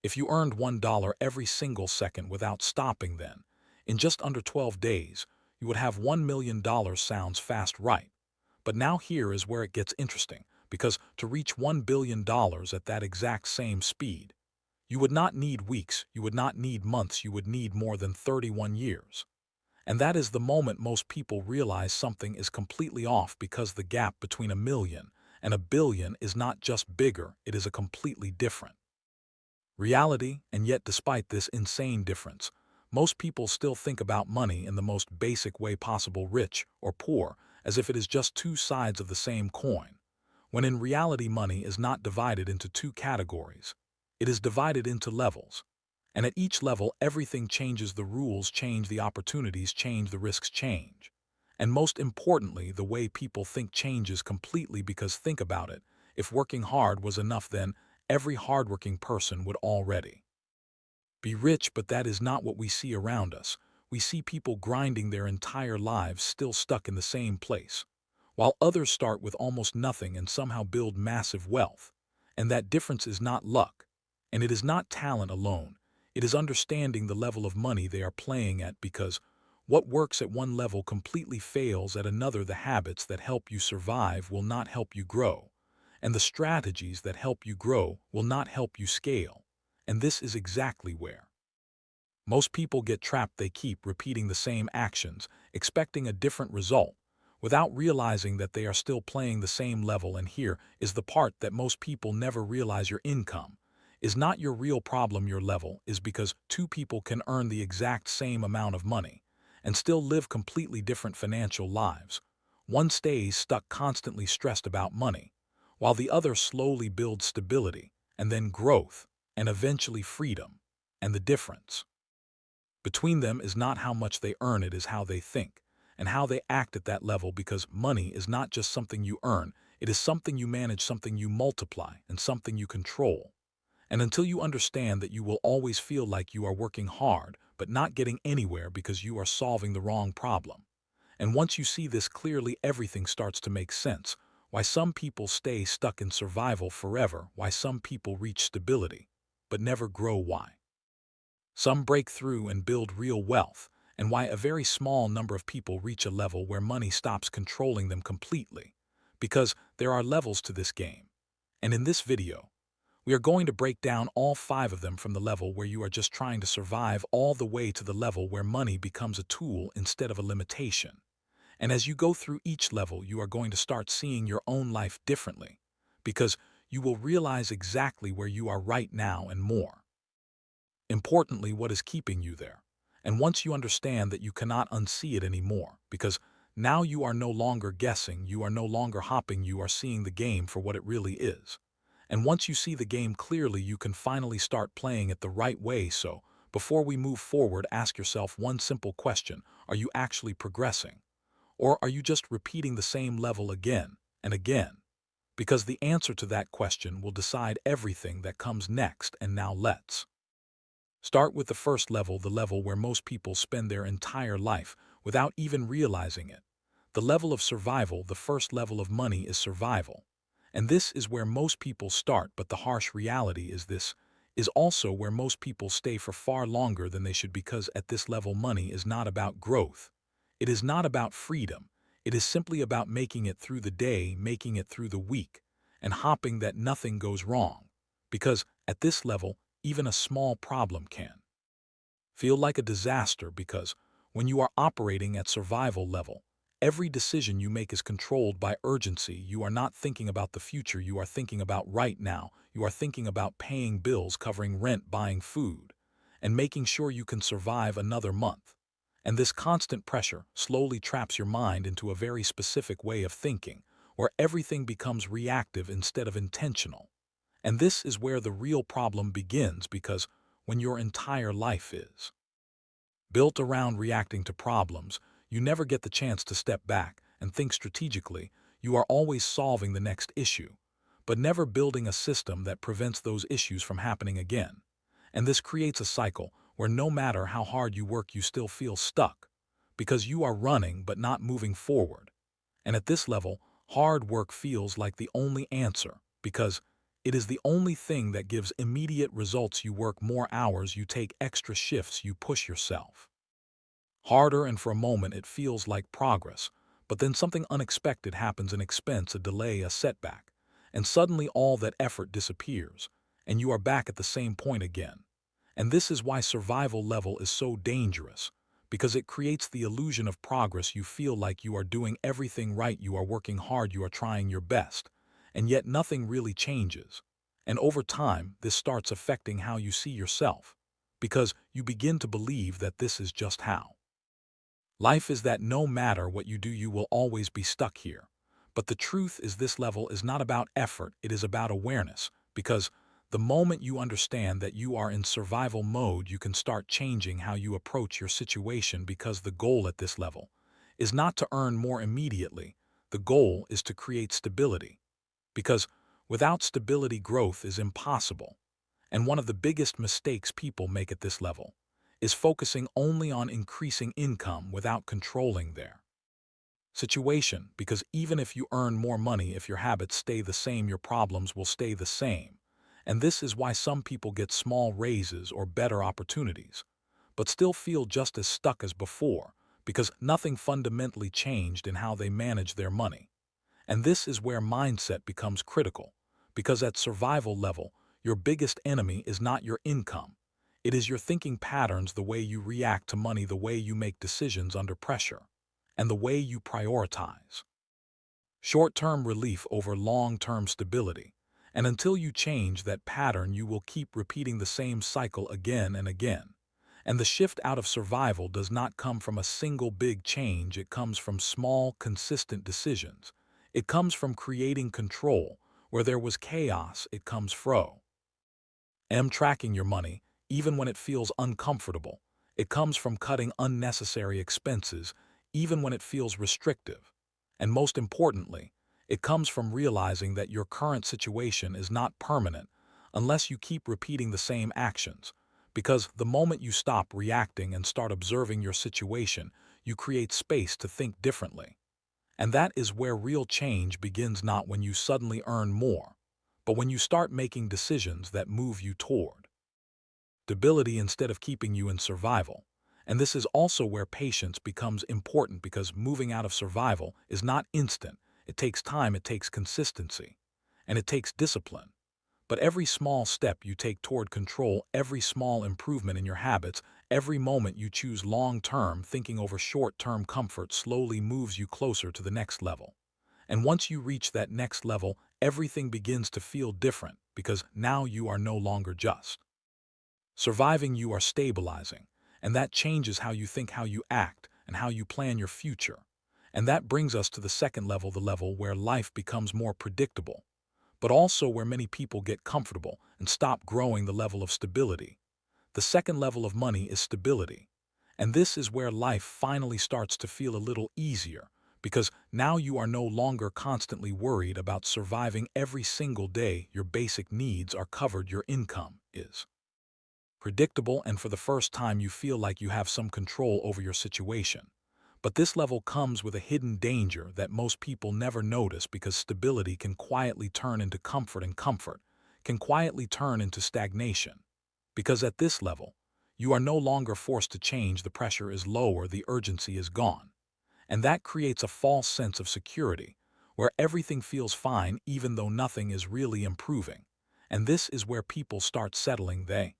If you earned $1 every single second without stopping then, in just under 12 days, you would have $1 million. Sounds fast, right? But now here is where it gets interesting, because to reach $1 billion at that exact same speed, you would not need weeks, you would not need months, you would need more than 31 years. And that is the moment most people realize something is completely off, because the gap between a million and a billion is not just bigger, it is a completely different reality. And yet, despite this insane difference, most people still think about money in the most basic way possible, rich or poor, as if it is just two sides of the same coin, when in reality money is not divided into two categories. It is divided into levels. And at each level, everything changes, the rules change, the opportunities change, the risks change. And most importantly, the way people think changes completely, because think about it, if working hard was enough, then every hardworking person would already be rich. But that is not what we see around us. We see people grinding their entire lives, still stuck in the same place, while others start with almost nothing and somehow build massive wealth. And that difference is not luck, and it is not talent alone. It is understanding the level of money they are playing at, because what works at one level completely fails at another. The habits that help you survive will not help you grow, and the strategies that help you grow will not help you scale. And this is exactly where most people get trapped. They keep repeating the same actions, expecting a different result, without realizing that they are still playing the same level. And here is the part that most people never realize: your income is not your real problem. Your level is, because two people can earn the exact same amount of money and still live completely different financial lives. One stays stuck, constantly stressed about money, while the other slowly builds stability, and then growth, and eventually freedom. And the difference between them is not how much they earn, it is how they think and how they act at that level. Because money is not just something you earn, it is something you manage, something you multiply, and something you control. And until you understand that, you will always feel like you are working hard but not getting anywhere, because you are solving the wrong problem. And once you see this clearly, everything starts to make sense. Why some people stay stuck in survival forever, why some people reach stability but never grow, why some break through and build real wealth, and why a very small number of people reach a level where money stops controlling them completely. Because there are levels to this game. And in this video, we are going to break down all 5 of them, from the level where you are just trying to survive all the way to the level where money becomes a tool instead of a limitation. And as you go through each level, you are going to start seeing your own life differently, because you will realize exactly where you are right now, and more importantly, what is keeping you there. And once you understand that, you cannot unsee it anymore, because now you are no longer guessing, you are no longer hopping, you are seeing the game for what it really is. And once you see the game clearly, you can finally start playing it the right way. So, before we move forward, ask yourself one simple question: are you actually progressing? Or are you just repeating the same level again and again? Because the answer to that question will decide everything that comes next. And now let's start with the first level, the level where most people spend their entire life without even realizing it. The level of survival. The first level of money is survival. And this is where most people start, but the harsh reality is this is also where most people stay for far longer than they should, because at this level, money is not about growth. It is not about freedom. It is simply about making it through the day, making it through the week, and hoping that nothing goes wrong. Because at this level, even a small problem can feel like a disaster, because when you are operating at survival level, every decision you make is controlled by urgency. You are not thinking about the future, you are thinking about right now. You are thinking about paying bills, covering rent, buying food, and making sure you can survive another month. And this constant pressure slowly traps your mind into a very specific way of thinking, where everything becomes reactive instead of intentional. And this is where the real problem begins, because when your entire life is built around reacting to problems, you never get the chance to step back and think strategically. You are always solving the next issue, but never building a system that prevents those issues from happening again. And this creates a cycle where no matter how hard you work, you still feel stuck, because you are running but not moving forward. And at this level, hard work feels like the only answer, because It is the only thing that gives immediate results. You work more hours, you take extra shifts, you push yourself harder, and for a moment it feels like progress. But then something unexpected happens, an expense, a delay, a setback, and suddenly all that effort disappears, and you are back at the same point again. And this is why survival level is so dangerous, because it creates the illusion of progress. You feel like you are doing everything right, you are working hard, you are trying your best, and yet nothing really changes. And over time, this starts affecting how you see yourself, because you begin to believe that this is just how life is, that no matter what you do, you will always be stuck here. But the truth is, this level is not about effort, it is about awareness, because the moment you understand that you are in survival mode, you can start changing how you approach your situation, because the goal at this level is not to earn more immediately. The goal is to create stability, because without stability, growth is impossible. And one of the biggest mistakes people make at this level is focusing only on increasing income without controlling their situation, because even if you earn more money, if your habits stay the same, your problems will stay the same. And this is why some people get small raises or better opportunities, but still feel just as stuck as before, because nothing fundamentally changed in how they manage their money. And this is where mindset becomes critical, because at survival level, your biggest enemy is not your income. It is your thinking patterns, the way you react to money, the way you make decisions under pressure, and the way you prioritize short-term relief over long-term stability. And until you change that pattern, you will keep repeating the same cycle again and again. And the shift out of survival does not come from a single big change, it comes from small, consistent decisions. It comes from creating control where there was chaos. It comes from tracking your money, even when it feels uncomfortable. It comes from cutting unnecessary expenses, even when it feels restrictive. And most importantly, it comes from realizing that your current situation is not permanent unless you keep repeating the same actions. Because the moment you stop reacting and start observing your situation, you create space to think differently. And that is where real change begins, not when you suddenly earn more, but when you start making decisions that move you toward stability instead of keeping you in survival. And this is also where patience becomes important, because moving out of survival is not instant. It takes time, it takes consistency, and it takes discipline. But every small step you take toward control, every small improvement in your habits, every moment you choose long-term thinking over short-term comfort slowly moves you closer to the next level. And once you reach that next level, everything begins to feel different, because now you are no longer just surviving, you are stabilizing. And that changes how you think, how you act, and how you plan your future. And that brings us to the second level, the level where life becomes more predictable, but also where many people get comfortable and stop growing, the level of stability. The second level of money is stability. And this is where life finally starts to feel a little easier, because now you are no longer constantly worried about surviving every single day. Your basic needs are covered, your income is predictable, and for the first time you feel like you have some control over your situation. But this level comes with a hidden danger that most people never notice, because stability can quietly turn into comfort, and comfort can quietly turn into stagnation. Because at this level, you are no longer forced to change, the pressure is lower, the urgency is gone. And that creates a false sense of security, where everything feels fine even though nothing is really improving. And this is where people start settling. They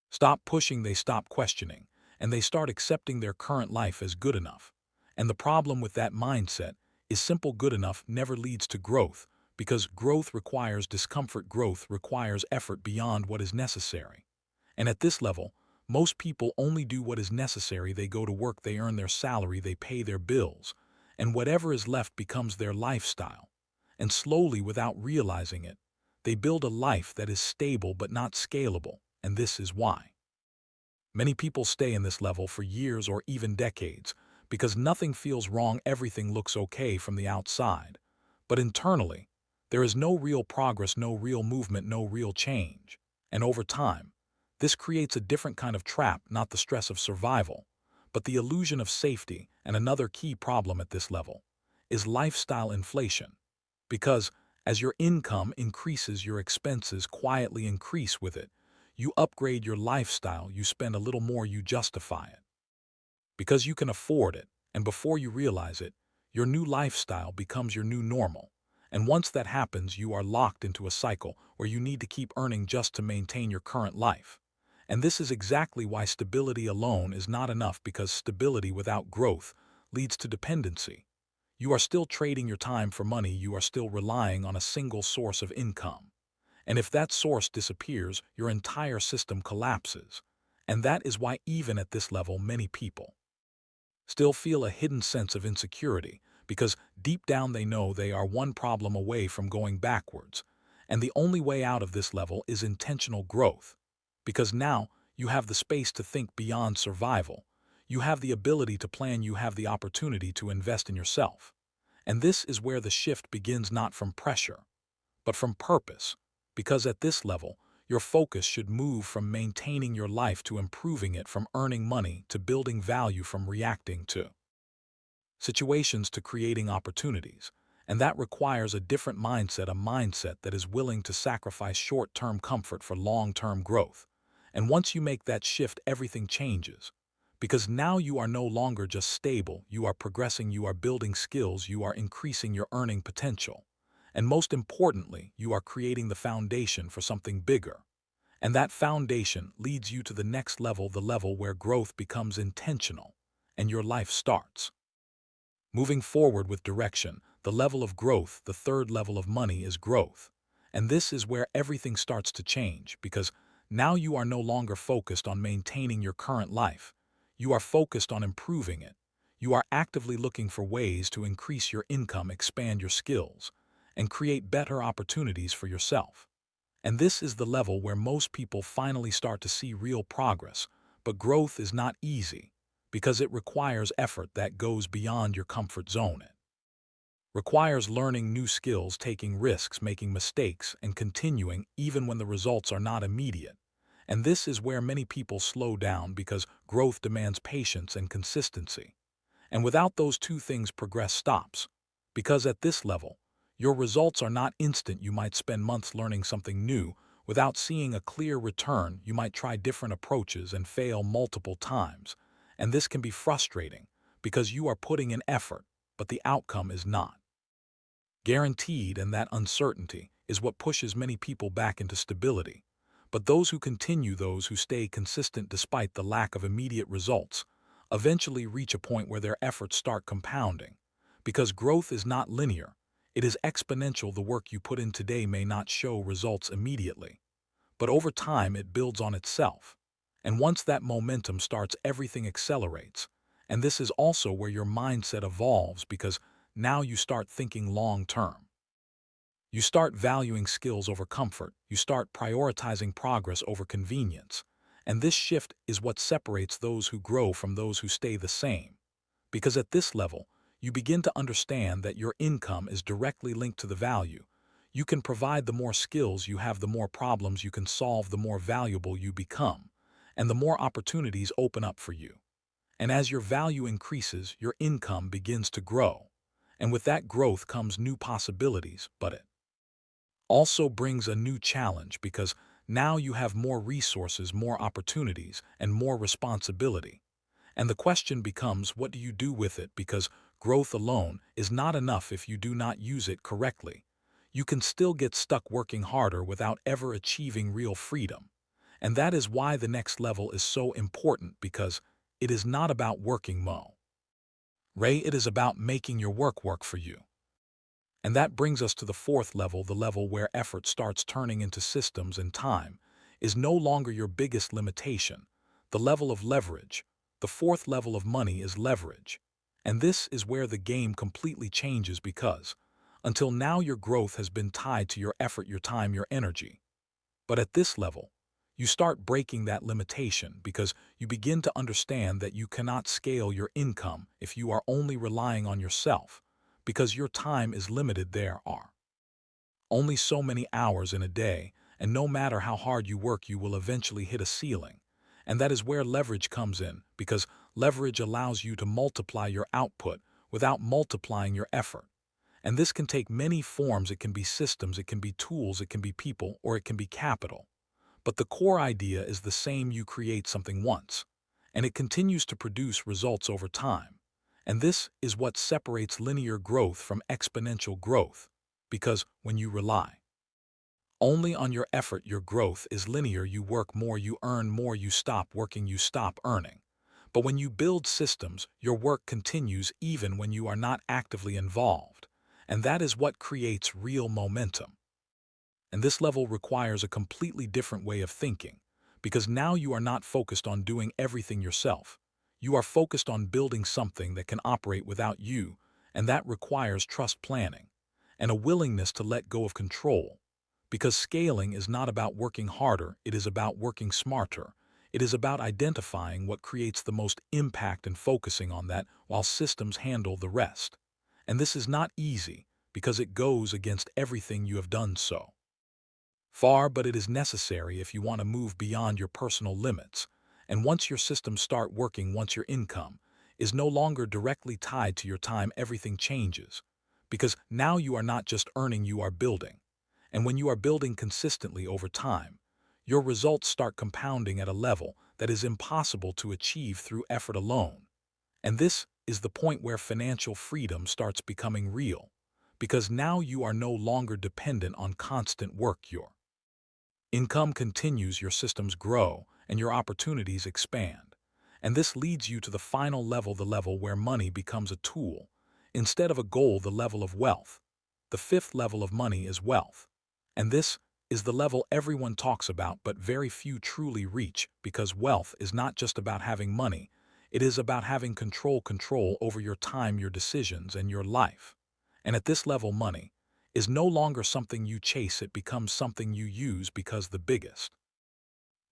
stop pushing, they stop questioning, and they start accepting their current life as good enough. And the problem with that mindset is simple: good enough never leads to growth, because growth requires discomfort, growth requires effort beyond what is necessary. And at this level, most people only do what is necessary. They go to work, they earn their salary, they pay their bills, and whatever is left becomes their lifestyle. And slowly, without realizing it, they build a life that is stable but not scalable. And this is why many people stay in this level for years or even decades, because nothing feels wrong, everything looks okay from the outside. But internally, there is no real progress, no real movement, no real change. And over time, this creates a different kind of trap, not the stress of survival, but the illusion of safety. And another key problem at this level is lifestyle inflation. Because As your income increases, your expenses quietly increase with it. You upgrade your lifestyle, you spend a little more, you justify it. Because you can afford it, and before you realize it, your new lifestyle becomes your new normal. And once that happens, you are locked into a cycle where you need to keep earning just to maintain your current life. And this is exactly why stability alone is not enough, because stability without growth leads to dependency. You are still trading your time for money, you are still relying on a single source of income. And if that source disappears, your entire system collapses. And that is why even at this level, many people still feel a hidden sense of insecurity, because deep down they know they are one problem away from going backwards. And the only way out of this level is intentional growth. Because now you have the space to think beyond survival. You have the ability to plan, you have the opportunity to invest in yourself. And this is where the shift begins, not from pressure, but from purpose. Because at this level, your focus should move from maintaining your life to improving it, from earning money to building value, from reacting to situations to creating opportunities. And that requires a different mindset, a mindset that is willing to sacrifice short-term comfort for long-term growth. And once you make that shift, everything changes. Because now you are no longer just stable, you are progressing, you are building skills, you are increasing your earning potential. And most importantly, you are creating the foundation for something bigger. And that foundation leads you to the next level, the level where growth becomes intentional and your life starts moving forward with direction. The level of growth, the third level of money, is growth. And this is where everything starts to change, because now you are no longer focused on maintaining your current life. You are focused on improving it. You are actively looking for ways to increase your income, expand your skills, and create better opportunities for yourself. And this is the level where most people finally start to see real progress. But growth is not easy, because it requires effort that goes beyond your comfort zone. It requires learning new skills, taking risks, making mistakes, and continuing even when the results are not immediate. And this is where many people slow down, because growth demands patience and consistency. And without those two things, progress stops. Because at this level, your results are not instant. You might spend months learning something new without seeing a clear return. You might try different approaches and fail multiple times. And this can be frustrating, because you are putting in effort, but the outcome is not guaranteed, and that uncertainty is what pushes many people back into stability. But those who continue, those who stay consistent despite the lack of immediate results, eventually reach a point where their efforts start compounding. Because growth is not linear, it is exponential. The work you put in today may not show results immediately, but over time it builds on itself. And once that momentum starts, everything accelerates. And this is also where your mindset evolves, because now you start thinking long-term. You start valuing skills over comfort. You start prioritizing progress over convenience. And this shift is what separates those who grow from those who stay the same. Because at this level, you begin to understand that your income is directly linked to the value. You can provide, the more skills you have, the more problems you can solve, the more valuable you become, and the more opportunities open up for you. And as your value increases, your income begins to grow. And with that growth comes new possibilities, but it also brings a new challenge, because now you have more resources, more opportunities, and more responsibility. And the question becomes, what do you do with it? Because growth alone is not enough if you do not use it correctly. You can still get stuck working harder without ever achieving real freedom. And that is why the next level is so important, because it is not about working Ray, it is about making your work work for you. And that brings us to the fourth level, the level where effort starts turning into systems, and time is no longer your biggest limitation. The level of leverage. The fourth level of money is leverage. And this is where the game completely changes, because until now your growth has been tied to your effort, your time, your energy. But at this level, you start breaking that limitation, because you begin to understand that you cannot scale your income if you are only relying on yourself, because your time is limited. There are only so many hours in a day, and no matter how hard you work, you will eventually hit a ceiling. And that is where leverage comes in, because leverage allows you to multiply your output without multiplying your effort. And this can take many forms. It can be systems, it can be tools, it can be people, or it can be capital. But the core idea is the same: you create something once, and it continues to produce results over time. And this is what separates linear growth from exponential growth, because when you rely only on your effort, your growth is linear. You work more, you earn more, you stop working, you stop earning. But when you build systems, your work continues even when you are not actively involved. And that is what creates real momentum. And this level requires a completely different way of thinking, because now you are not focused on doing everything yourself. You are focused on building something that can operate without you, and that requires trust, planning, and a willingness to let go of control. Because scaling is not about working harder, it is about working smarter. It is about identifying what creates the most impact and focusing on that while systems handle the rest. And this is not easy, because it goes against everything you have done so far, but it is necessary if you want to move beyond your personal limits. And once your systems start working, once your income is no longer directly tied to your time, everything changes. Because now you are not just earning, you are building. And when you are building consistently over time, your results start compounding at a level that is impossible to achieve through effort alone. And this is the point where financial freedom starts becoming real. Because now you are no longer dependent on constant work. Your income continues, your systems grow, and your opportunities expand. And this leads you to the final level, the level where money becomes a tool instead of a goal, the level of wealth. The fifth level of money is wealth. And this is the level everyone talks about but very few truly reach, because wealth is not just about having money, it is about having control over your time, your decisions, and your life. And at this level, money is no longer something you chase, it becomes something you use. Because the biggest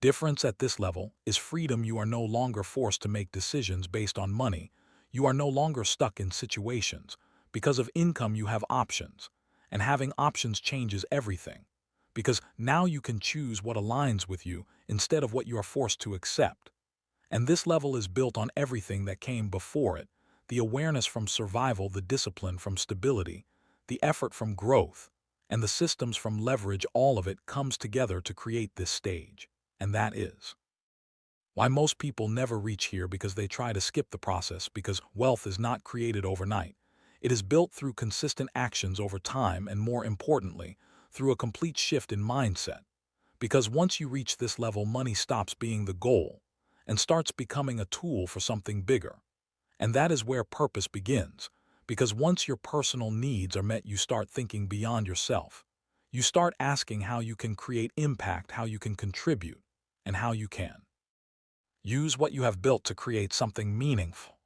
difference at this level is freedom. You are no longer forced to make decisions based on money. You are no longer stuck in situations. Because of income, you have options. And having options changes everything. Because now you can choose what aligns with you instead of what you are forced to accept. And this level is built on everything that came before it: the awareness from survival, the discipline from stability, the effort from growth, and the systems from leverage. All of it comes together to create this stage. And that is why most people never reach here, because they try to skip the process. Because wealth is not created overnight. It is built through consistent actions over time, and more importantly, through a complete shift in mindset. Because once you reach this level, money stops being the goal and starts becoming a tool for something bigger. And that is where purpose begins. Because once your personal needs are met, you start thinking beyond yourself. You start asking how you can create impact, how you can contribute, and how you can use what you have built to create something meaningful.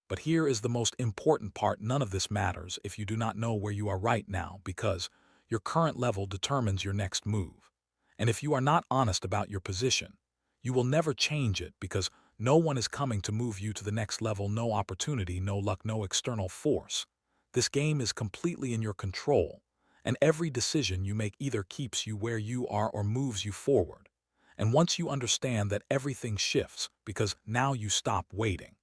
But here is the most important part: none of this matters if you do not know where you are right now, because your current level determines your next move. And if you are not honest about your position, you will never change it, because no one is coming to move you to the next level. No opportunity, no luck, no external force. This game is completely in your control, and every decision you make either keeps you where you are or moves you forward. And once you understand that, everything shifts, because now you stop waiting.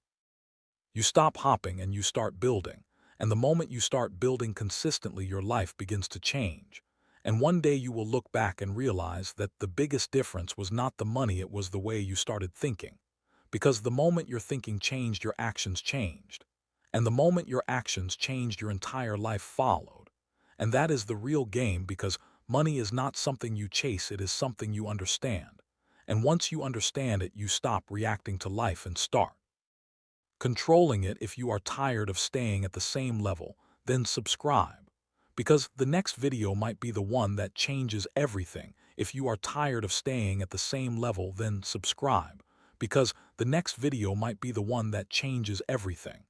You stop hopping and you start building. And the moment you start building consistently, your life begins to change. And one day you will look back and realize that the biggest difference was not the money, it was the way you started thinking. Because the moment your thinking changed, your actions changed. And the moment your actions changed, your entire life followed. And that is the real game, because money is not something you chase, it is something you understand. And once you understand it, you stop reacting to life and start controlling it. If you are tired of staying at the same level, then subscribe. Because the next video might be the one that changes everything. If you are tired of staying at the same level, then subscribe. Because the next video might be the one that changes everything.